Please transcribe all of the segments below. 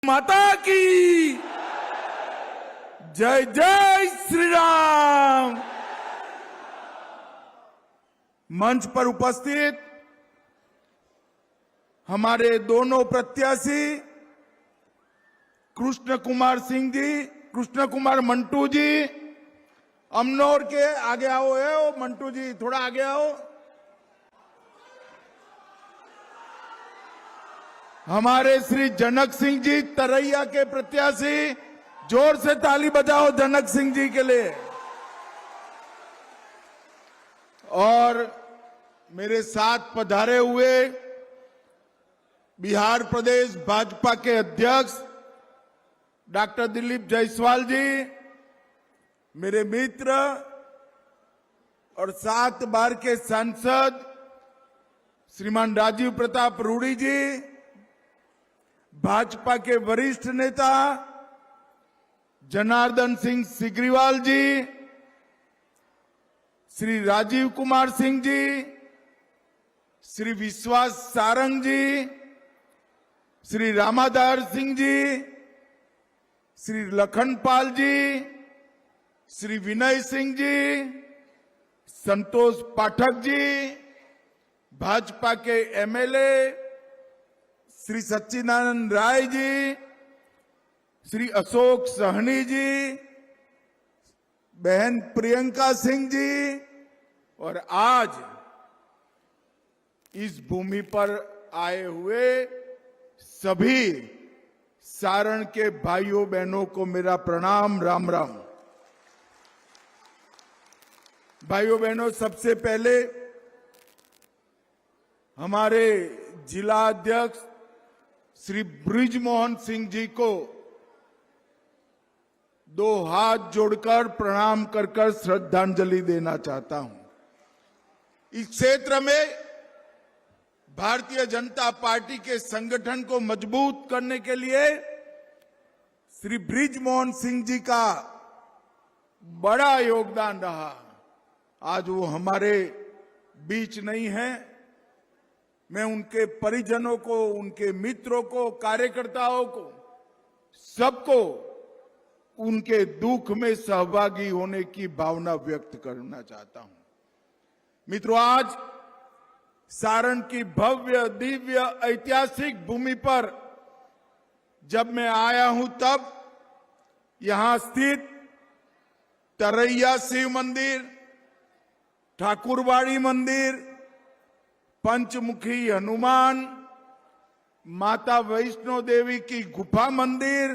माता की जय जय श्री राम। मंच पर उपस्थित हमारे दोनों प्रत्याशी कृष्ण कुमार सिंह जी, कृष्ण कुमार मंटू जी, अमनौर के आगे आओ है मंटू जी, थोड़ा आगे आओ। हमारे श्री जनक सिंह जी तरैया के प्रत्याशी, जोर से ताली बजाओ जनक सिंह जी के लिए। और मेरे साथ पधारे हुए बिहार प्रदेश भाजपा के अध्यक्ष डॉक्टर दिलीप जायसवाल जी, मेरे मित्र और 7 बार के सांसद श्रीमान राजीव प्रताप रूडी जी, भाजपा के वरिष्ठ नेता जनार्दन सिंह सिग्रीवाल जी, श्री राजीव कुमार सिंह जी, श्री विश्वास सारंग जी, श्री रामाधार सिंह जी, श्री लखनपाल जी, श्री विनय सिंह जी, संतोष पाठक जी, भाजपा के एमएलए श्री सच्चिदानंद राय जी, श्री अशोक सहनी जी, बहन प्रियंका सिंह जी, और आज इस भूमि पर आए हुए सभी सारण के भाइयों बहनों को मेरा प्रणाम, राम राम। भाइयों बहनों, सबसे पहले हमारे जिला अध्यक्ष श्री ब्रिजमोहन सिंह जी को 2 हाथ जोड़कर प्रणाम कर श्रद्धांजलि देना चाहता हूं। इस क्षेत्र में भारतीय जनता पार्टी के संगठन को मजबूत करने के लिए श्री ब्रिजमोहन सिंह जी का बड़ा योगदान रहा। आज वो हमारे बीच नहीं है। मैं उनके परिजनों को, उनके मित्रों को, कार्यकर्ताओं को, सबको उनके दुख में सहभागी होने की भावना व्यक्त करना चाहता हूं। मित्रों, आज सारण की भव्य दिव्य ऐतिहासिक भूमि पर जब मैं आया हूं, तब यहां स्थित तरैया शिव मंदिर, ठाकुरबाड़ी मंदिर, पंचमुखी हनुमान, माता वैष्णो देवी की गुफा मंदिर,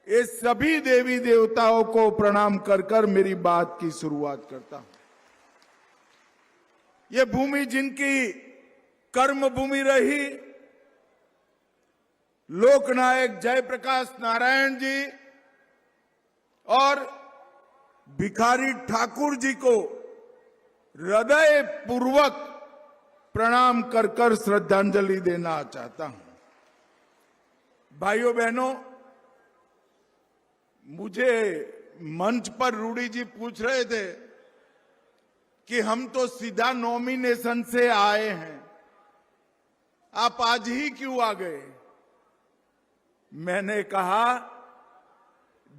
ये सभी देवी देवताओं को प्रणाम कर मेरी बात की शुरुआत करता हूं। ये भूमि जिनकी कर्म भूमि रही, लोकनायक जयप्रकाश नारायण जी और भिखारी ठाकुर जी को हृदय पूर्वक प्रणाम कर श्रद्धांजलि देना चाहता हूं। भाइयों बहनों, मुझे मंच पर रूडी जी पूछ रहे थे कि हम तो सीधा नॉमिनेशन से आए हैं, आप आज ही क्यों आ गए? मैंने कहा,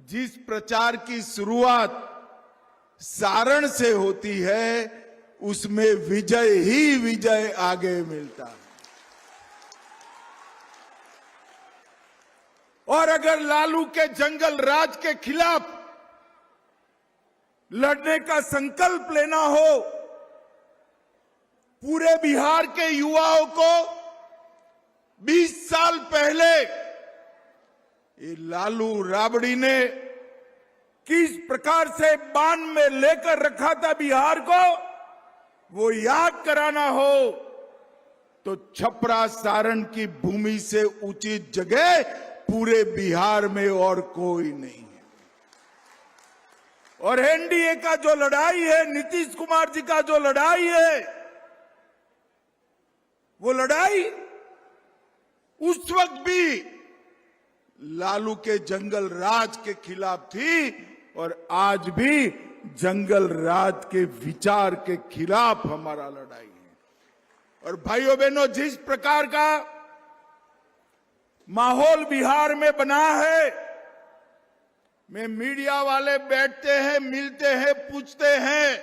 जिस प्रचार की शुरुआत सारण से होती है, उसमें विजय ही विजय आगे मिलता है। और अगर लालू के जंगल राज के खिलाफ लड़ने का संकल्प लेना हो, पूरे बिहार के युवाओं को 20 साल पहले ये लालू राबड़ी ने किस प्रकार से बांध में लेकर रखा था बिहार को, वो याद कराना हो तो छपरा सारण की भूमि से उचित जगह पूरे बिहार में और कोई नहीं है। और एनडीए का जो लड़ाई है, नीतीश कुमार जी का जो लड़ाई है, वो लड़ाई उस वक्त भी लालू के जंगल राज के खिलाफ थी और आज भी जंगल राज के विचार के खिलाफ हमारा लड़ाई है। और भाइयों बहनों, जिस प्रकार का माहौल बिहार में बना है। में मीडिया वाले बैठते हैं, मिलते हैं, पूछते हैं।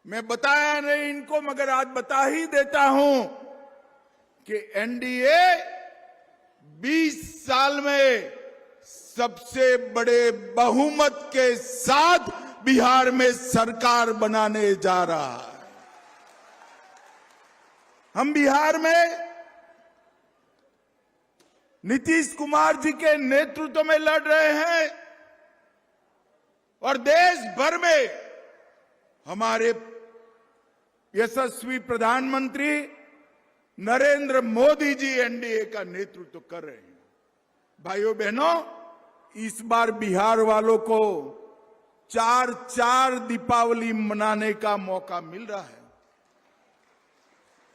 मैं बताया नहीं इनको, मगर आज बता ही देता हूं कि एनडीए 20 साल में सबसे बड़े बहुमत के साथ बिहार में सरकार बनाने जा रहा है। हम बिहार में नीतीश कुमार जी के नेतृत्व में लड़ रहे हैं और देश भर में हमारे यशस्वी प्रधानमंत्री नरेंद्र मोदी जी एनडीए का नेतृत्व कर रहे हैं। भाइयों बहनों, इस बार बिहार वालों को 4 दीपावली मनाने का मौका मिल रहा है।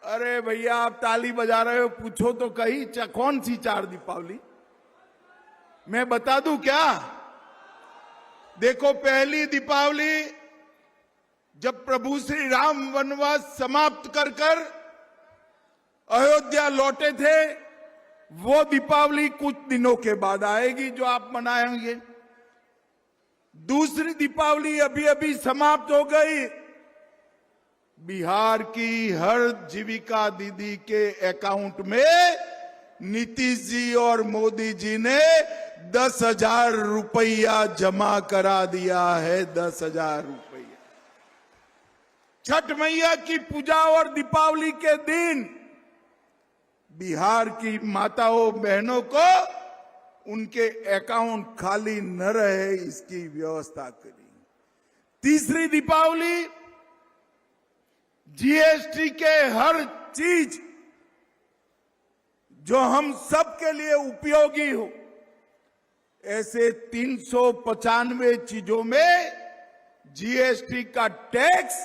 अरे भैया, आप ताली बजा रहे हो, पूछो तो कहीं कौन सी 4 दीपावली? मैं बता दूं क्या? देखो, पहली दीपावली जब प्रभु श्री राम वनवास समाप्त कर अयोध्या लौटे थे, वो दीपावली कुछ दिनों के बाद आएगी जो आप मनाएंगे। दूसरी दीपावली अभी अभी समाप्त हो गई। बिहार की हर जीविका दीदी के अकाउंट में नीतीश जी और मोदी जी ने 10,000 रुपया जमा करा दिया है। 10,000 रुपया। छठ मैया की पूजा और दीपावली के दिन बिहार की माताओं बहनों को उनके अकाउंट खाली न रहे, इसकी व्यवस्था करी। तीसरी दीपावली जीएसटी के हर चीज जो हम सब के लिए उपयोगी हो, ऐसे 395 चीजों में जीएसटी का टैक्स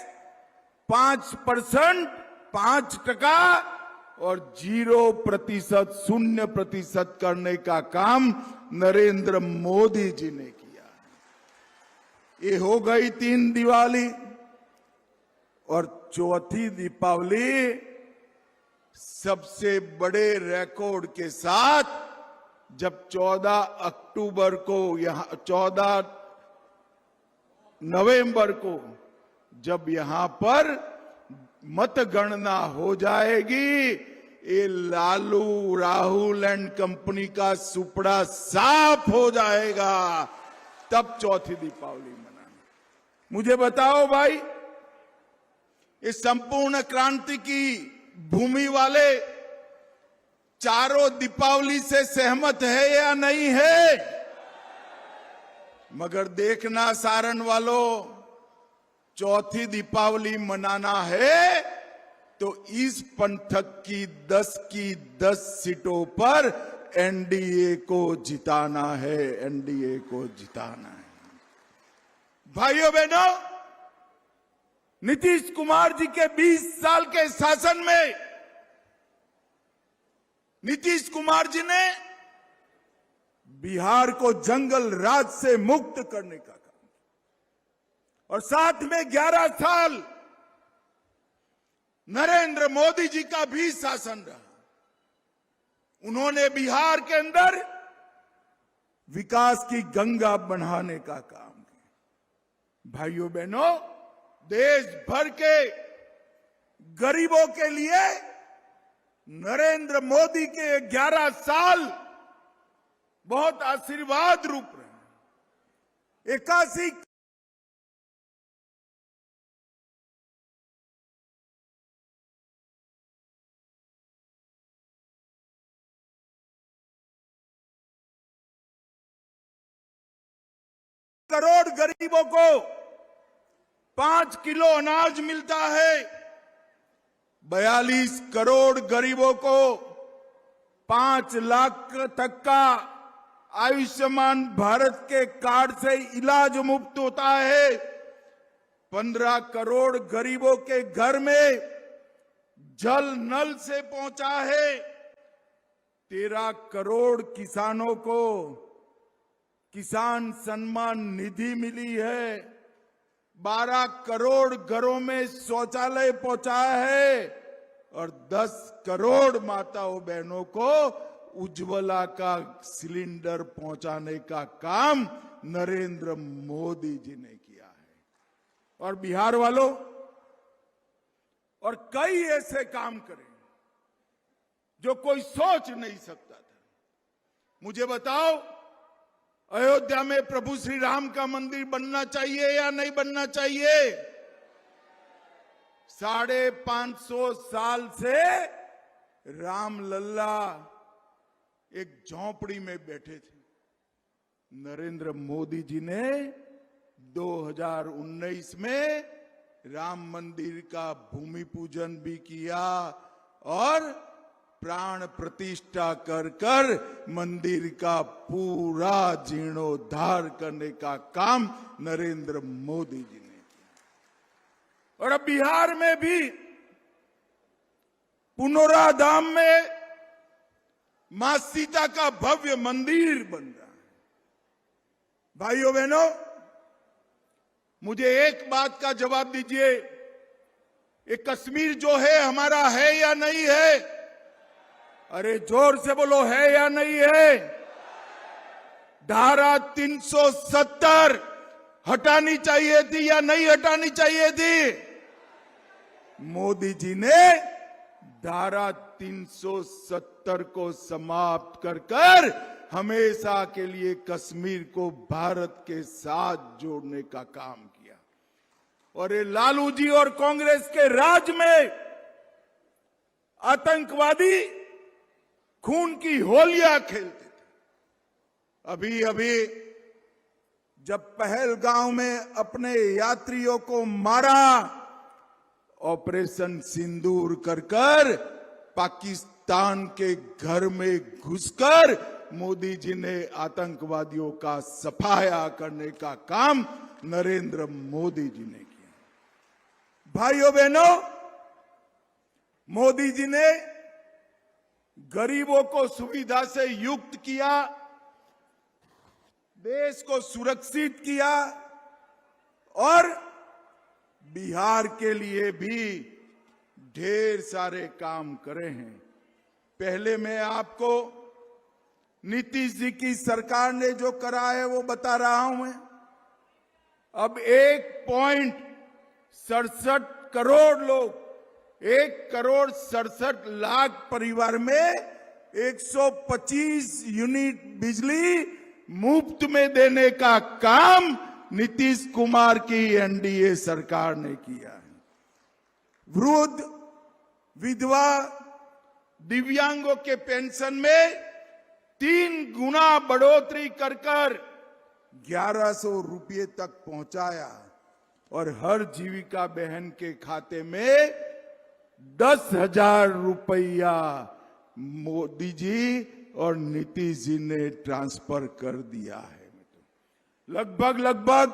5%, 5% और 0%, 0% करने का काम नरेंद्र मोदी जी ने किया। ये हो गई 3 दिवाली। और चौथी दीपावली सबसे बड़े रिकॉर्ड के साथ, जब 14 अक्टूबर को, यहां 14 नवंबर को जब यहां पर मतगणना हो जाएगी, ये लालू राहुल एंड कंपनी का सुपड़ा साफ हो जाएगा। तब चौथी दीपावली मनाना। मुझे बताओ भाई, इस संपूर्ण क्रांति की भूमि वाले चारों दीपावली से सहमत है या नहीं है? मगर देखना सारण वालों, चौथी दीपावली मनाना है तो इस पंथक की 10 सीटों पर एनडीए को जिताना है। एनडीए को जिताना है। भाइयों बहनों, नीतीश कुमार जी के 20 साल के शासन में नीतीश कुमार जी ने बिहार को जंगल राज से मुक्त करने का काम, और साथ में 11 साल नरेंद्र मोदी जी का भी शासन रहा। उन्होंने बिहार के अंदर विकास की गंगा बढ़ाने का काम किया। भाइयों बहनों, देश भर के गरीबों के लिए नरेंद्र मोदी के 11 साल बहुत आशीर्वाद रूप रहे। 81 करोड़ गरीबों को 5 किलो अनाज मिलता है। 42 करोड़ गरीबों को 5 लाख तक का आयुष्मान भारत के कार्ड से इलाज मुफ्त होता है। 15 करोड़ गरीबों के घर में जल नल से पहुंचा है। 13 करोड़ किसानों को किसान सम्मान निधि मिली है। 12 करोड़ घरों में शौचालय पहुंचाया है और 10 करोड़ माताओं बहनों को उज्ज्वला का सिलेंडर पहुंचाने का काम नरेंद्र मोदी जी ने किया है। और बिहार वालों, और कई ऐसे काम करे जो कोई सोच नहीं सकता था। मुझे बताओ, अयोध्या में प्रभु श्री राम का मंदिर बनना चाहिए या नहीं बनना चाहिए? 550 साल से राम लल्ला एक झोंपड़ी में बैठे थे। नरेंद्र मोदी जी ने 2019 में राम मंदिर का भूमि पूजन भी किया और प्राण प्रतिष्ठा कर मंदिर का पूरा जीर्णोद्धार करने का काम नरेंद्र मोदी जी ने किया। और अब बिहार में भी पुनौरा धाम में मां सीता का भव्य मंदिर बन रहा है। भाइयों बहनों, मुझे एक बात का जवाब दीजिए, ये कश्मीर जो है हमारा है या नहीं है? अरे जोर से बोलो, है या नहीं है? धारा 370 हटानी चाहिए थी या नहीं हटानी चाहिए थी? मोदी जी ने धारा 370 को समाप्त कर हमेशा के लिए कश्मीर को भारत के साथ जोड़ने का काम किया। और ये लालू जी और कांग्रेस के राज में आतंकवादी खून की होलियां खेलते थे। अभी अभी जब पहलगांव में अपने यात्रियों को मारा, ऑपरेशन सिंदूर कर पाकिस्तान के घर में घुसकर मोदी जी ने आतंकवादियों का सफाया करने का काम नरेंद्र मोदी जी ने किया। भाइयों बहनों, मोदी जी ने गरीबों को सुविधा से युक्त किया, देश को सुरक्षित किया और बिहार के लिए भी ढेर सारे काम करे हैं। पहले मैं आपको नीतीश जी की सरकार ने जो करा है वो बता रहा हूं मैं। अब 1.67 करोड़ लोग, 1,67,00,000 परिवार में 125 यूनिट बिजली मुफ्त में देने का काम नीतीश कुमार की एनडीए सरकार ने किया है। वृद्ध, विधवा, दिव्यांगों के पेंशन में 3 गुना बढ़ोतरी कर 1100 रुपये तक पहुंचाया और हर जीविका बहन के खाते में 10,000 रुपया मोदी जी और नीतीश जी ने ट्रांसफर कर दिया है। लगभग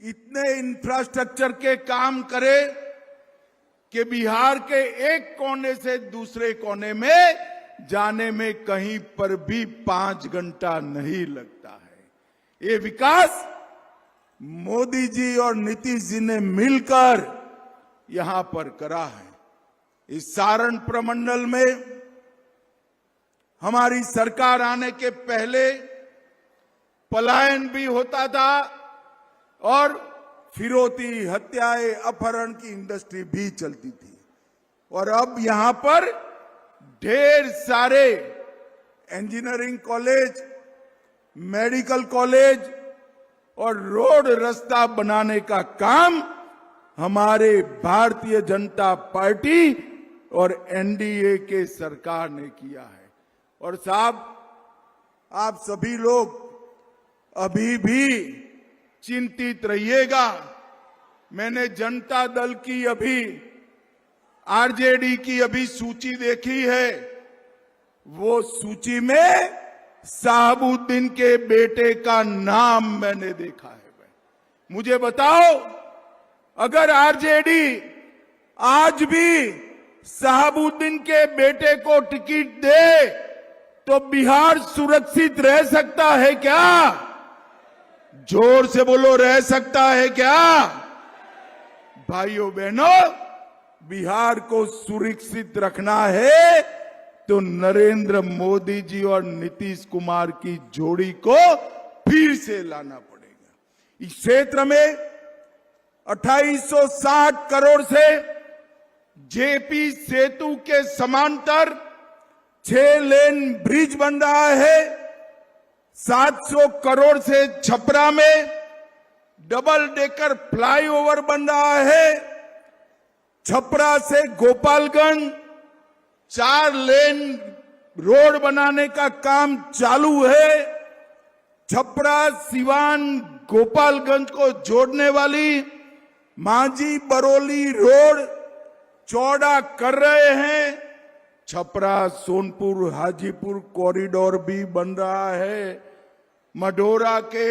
इतने इंफ्रास्ट्रक्चर के काम करे कि बिहार के एक कोने से दूसरे कोने में जाने में कहीं पर भी 5 घंटा नहीं लगता है। ये विकास मोदी जी और नीतीश जी ने मिलकर यहां पर करा है। इस सारण प्रमंडल में हमारी सरकार आने के पहले पलायन भी होता था और फिरौती, हत्याएं, अपहरण की इंडस्ट्री भी चलती थी। और अब यहां पर ढेर सारे इंजीनियरिंग कॉलेज, मेडिकल कॉलेज और रोड रास्ता बनाने का काम हमारे भारतीय जनता पार्टी और एनडीए के सरकार ने किया है। और साहब, आप सभी लोग अभी भी चिंतित रहिएगा। मैंने जनता दल की अभी, आरजेडी की अभी सूची देखी है। वो सूची में शहाबुद्दीन के बेटे का नाम मैंने देखा है। मुझे बताओ, अगर आरजेडी आज भी शहाबुद्दीन के बेटे को टिकट दे तो बिहार सुरक्षित रह सकता है क्या? जोर से बोलो, रह सकता है क्या? भाइयों बहनों, बिहार को सुरक्षित रखना है तो नरेंद्र मोदी जी और नीतीश कुमार की जोड़ी को फिर से लाना पड़ेगा। इस क्षेत्र में 2860 करोड़ से जेपी सेतु के समांतर 6 लेन ब्रिज बन रहा है। 700 करोड़ से छपरा में डबल डेकर फ्लाईओवर बन रहा है। छपरा से गोपालगंज 4 लेन रोड बनाने का काम चालू है। छपरा सिवान गोपालगंज को जोड़ने वाली मांझी बरौली रोड चौड़ा कर रहे हैं। छपरा सोनपुर हाजीपुर कॉरिडोर भी बन रहा है। मढौरा के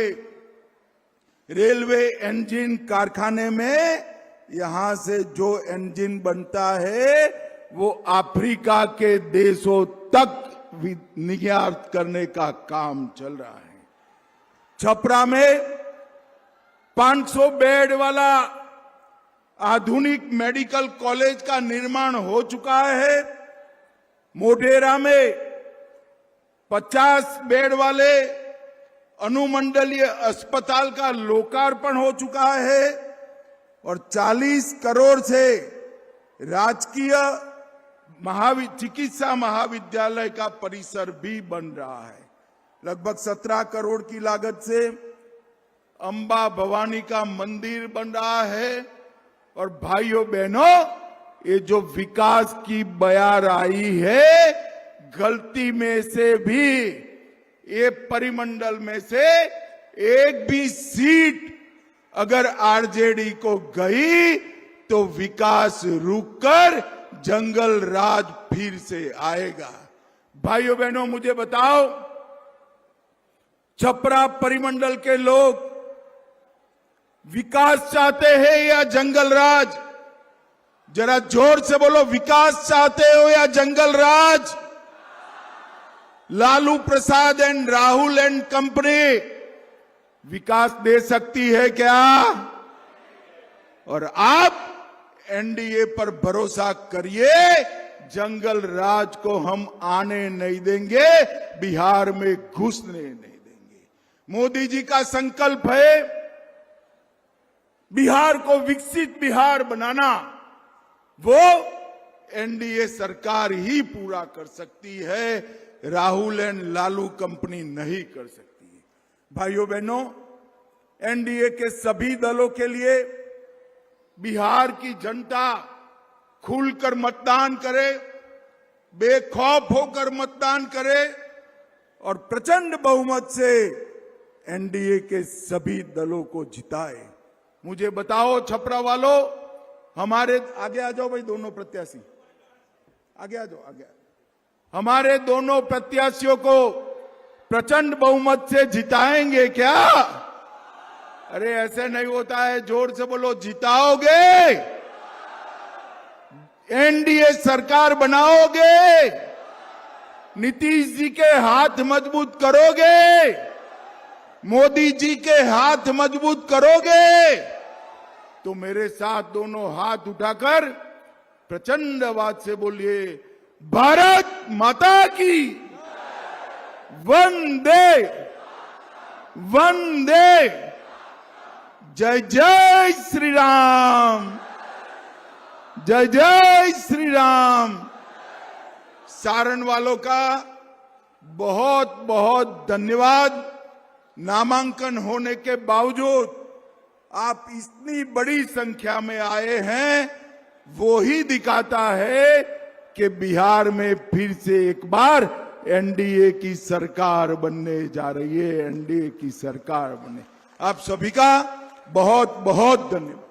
रेलवे इंजन कारखाने में यहां से जो इंजन बनता है वो अफ्रीका के देशों तक निर्यात करने का काम चल रहा है। छपरा में 500 बेड वाला आधुनिक मेडिकल कॉलेज का निर्माण हो चुका है। मोढेरा में 50 बेड वाले अनुमंडलीय अस्पताल का लोकार्पण हो चुका है और 40 करोड़ से राजकीय चिकित्सा महाविद्यालय का परिसर भी बन रहा है। लगभग 17 करोड़ की लागत से अंबा भवानी का मंदिर बन रहा है। और भाइयों बहनों, ये जो विकास की बयार आई है, गलती में से भी ये परिमंडल में से एक भी सीट अगर आरजेडी को गई तो विकास रुककर जंगल राज फिर से आएगा। भाइयों बहनों, मुझे बताओ, छपरा परिमंडल के लोग विकास चाहते हैं या जंगल राज? जरा जोर से बोलो, विकास चाहते हो या जंगल राज? Lalu Prasad and Rahul and company विकास दे सकती है क्या? और आप एनडीए पर भरोसा करिए, जंगल राज को हम आने नहीं देंगे, बिहार में घुसने नहीं देंगे। मोदी जी का संकल्प है बिहार को विकसित बिहार बनाना, वो एनडीए सरकार ही पूरा कर सकती है, राहुल एंड लालू कंपनी नहीं कर सकती है। भाइयों बहनों, एनडीए के सभी दलों के लिए बिहार की जनता खुलकर मतदान करे, बेखौफ होकर मतदान करे और प्रचंड बहुमत से एनडीए के सभी दलों को जिताए। मुझे बताओ छपरा वालों, हमारे आगे आ जाओ भाई, दोनों प्रत्याशी आगे आ जाओ, आगे हमारे दोनों प्रत्याशियों को प्रचंड बहुमत से जिताएंगे क्या? अरे ऐसे नहीं होता है, जोर से बोलो, जिताओगे? एनडीए सरकार बनाओगे? नीतीश जी के हाथ मजबूत करोगे? मोदी जी के हाथ मजबूत करोगे? तो मेरे साथ दोनों हाथ उठाकर प्रचंड आवाज से बोलिए, भारत माता की वंदे वंदे, जय जय श्री राम, जय जय श्री राम। सारण वालों का बहुत बहुत धन्यवाद। नामांकन होने के बावजूद आप इतनी बड़ी संख्या में आए हैं, वो ही दिखाता है कि बिहार में फिर से एक बार एनडीए की सरकार बनने जा रही है। एनडीए की सरकार बने। आप सभी का बहुत बहुत धन्यवाद।